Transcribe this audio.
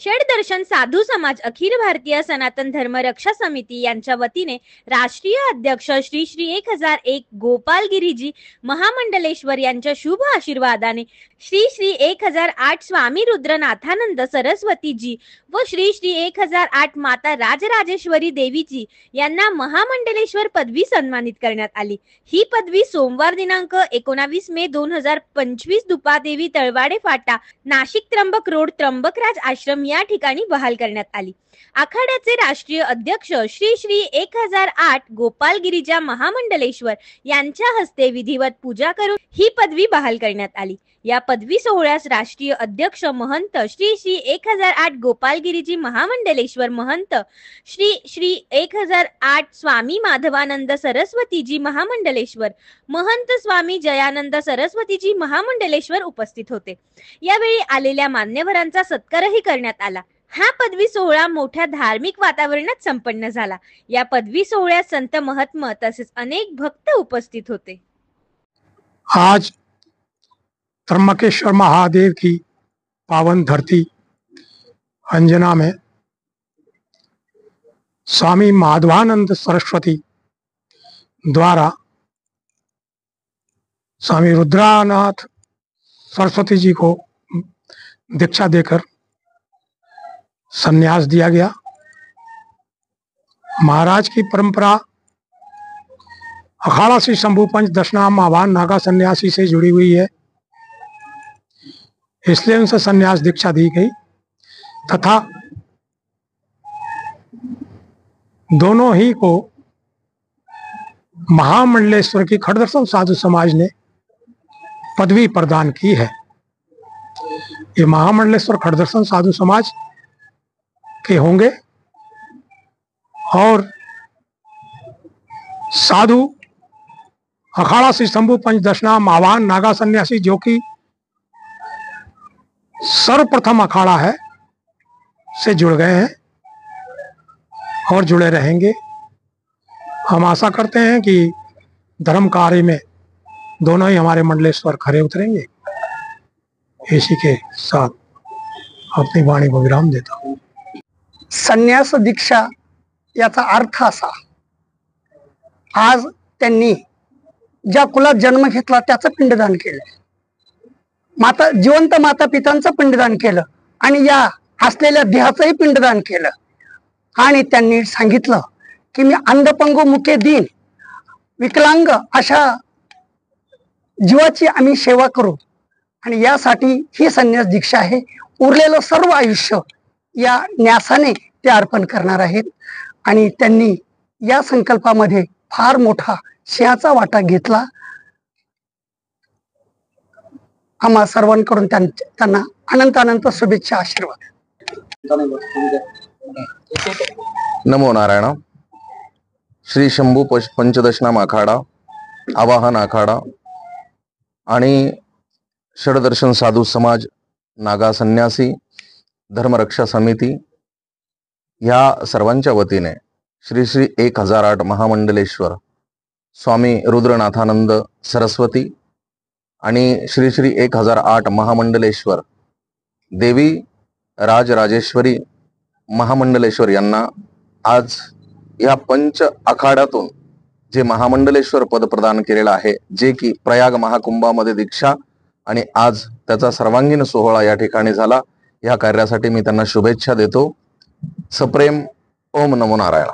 षडदर्शन साधू समाज अखिल भारतीय सनातन धर्म रक्षा समिती यांच्या वतीने राष्ट्रीय अध्यक्ष श्री श्री 1001 गोपालगिरीजी महामंडलेश्वर यांच्या शुभ आशीर्वादाने श्री श्री 1008 स्वामी रुद्रनाथानंद सरस्वतीजी व श्री श्री 1008 माता राजराजेश्वरी देवीजी यांना महामंडलेश्वर पदवी सन्मानित करण्यात आली। ही पदवी सोमवार दिनांक 19 मे 2025 दुपादेवी तळवाडे फाटा नाशिक त्र्यंबक रोड त्र्यंबकराज आश्रम या ठिकाणी बहाल करण्यात आली। आखाड्याचे राष्ट्रीय अध्यक्ष श्री श्री 1008 गोपालगिरीजा महामंडलेश्वर यांच्या हस्ते विधिवत पूजा करून ही पदवी बहाल करण्यात आली। या पदवी सोहळ्यास राष्ट्रीय अध्यक्ष महंत श्री श्री 1008 गोपालगिरीजी महामंडलेश्वर महंत श्री श्री 1008 स्वामी माधवानंद सरस्वतीजी महामंडलेश्वर महंत स्वामी जयानंद सरस्वतीजी महामंडलेश्वर उपस्थित होते। यावेळी आलेल्या मान्यवरांचा सत्कारही करण्यात आला। हा पदवी सोहळा मोठ्या धार्मिक वातावरणात संपन्न झाला। या पदवी सोहळ्यात संत महात्मा तसेच अनेक भक्त उपस्थित होते। आज त्र्यंबकेश्वर महादेव की पावन धरती अंजना में स्वामी माधवानंद सरस्वती द्वारा स्वामी रुद्रनाथ सरस्वती जी को दीक्षा देकर संन्यास दिया गया। महाराज की परंपरा अखाड़ा श्री शंभू पंच दशनाम आवाहन नागा सन्यासी से जुड़ी हुई है, इसलिए उनसे संन्यास दीक्षा दी गई तथा दोनों ही को महामंडलेश्वर की खड़दर्शन साधु समाज ने पदवी प्रदान की है। ये महामंडलेश्वर खड़दर्शन साधु समाज के होंगे और साधु अखाड़ा श्री शंभू पंच दशनाम आवाहन नागा सन्यासी जो कि सर्वप्रथम अखाड़ा है से जुड़ गए हैं और जुड़े रहेंगे। हम आशा करते हैं कि धर्म कार्य में दोनों ही हमारे मंडलेश्वर खरे उतरेंगे। इसी के साथ अपनी वाणी को विराम देता हूँ। संन्यास दीक्षा याचा अर्थ असा, आज त्यांनी ज्या कुलात जन्म घेतला त्याचं पिंडदान केलं, जिवंत माता पितांचं पिंडदान केलं आणि या असलेल्या देहाचंही पिंडदान केलं आणि त्यांनी सांगितलं की मी अंधपंगू मुके दीन विकलांग अशा जीवाची आम्ही सेवा करू आणि यासाठी ही संन्यास दीक्षा आहे। उरलेलं सर्व आयुष्य या न्यासाने ते अर्पण करणार आहेत आणि त्यांनी या संकल्पामध्ये फार मोठा सिंहाचा वाटा घेतला। आम्हा सर्वांकडून त्यांना अनंत अनंत शुभेच्छा आशीर्वाद। नमो नारायण। श्री शंभू पंचदशनाम आखाडा आवाहन आखाडा आणि षडदर्शन साधू समाज नागा संन्यासी धर्मरक्षा समिती या सर्वांच्या वतीने श्री श्री 1008 महामंडलेश्वर स्वामी रुद्रनाथानंद सरस्वती आणि श्री श्री 1008 महामंडलेश्वर देवी राजराजेश्वरी महामंडलेश्वर यांना आज या पंच आखाड्यातून जे महामंडलेश्वर पद प्रदान केलेलं आहे, जे की प्रयाग महाकुंभामध्ये दीक्षा आणि आज त्याचा सर्वांगीण सोहळा या ठिकाणी झाला। या कार्यासाठी मी त्यांना शुभेच्छा देतो। सप्रेम ओम नमो नारायण।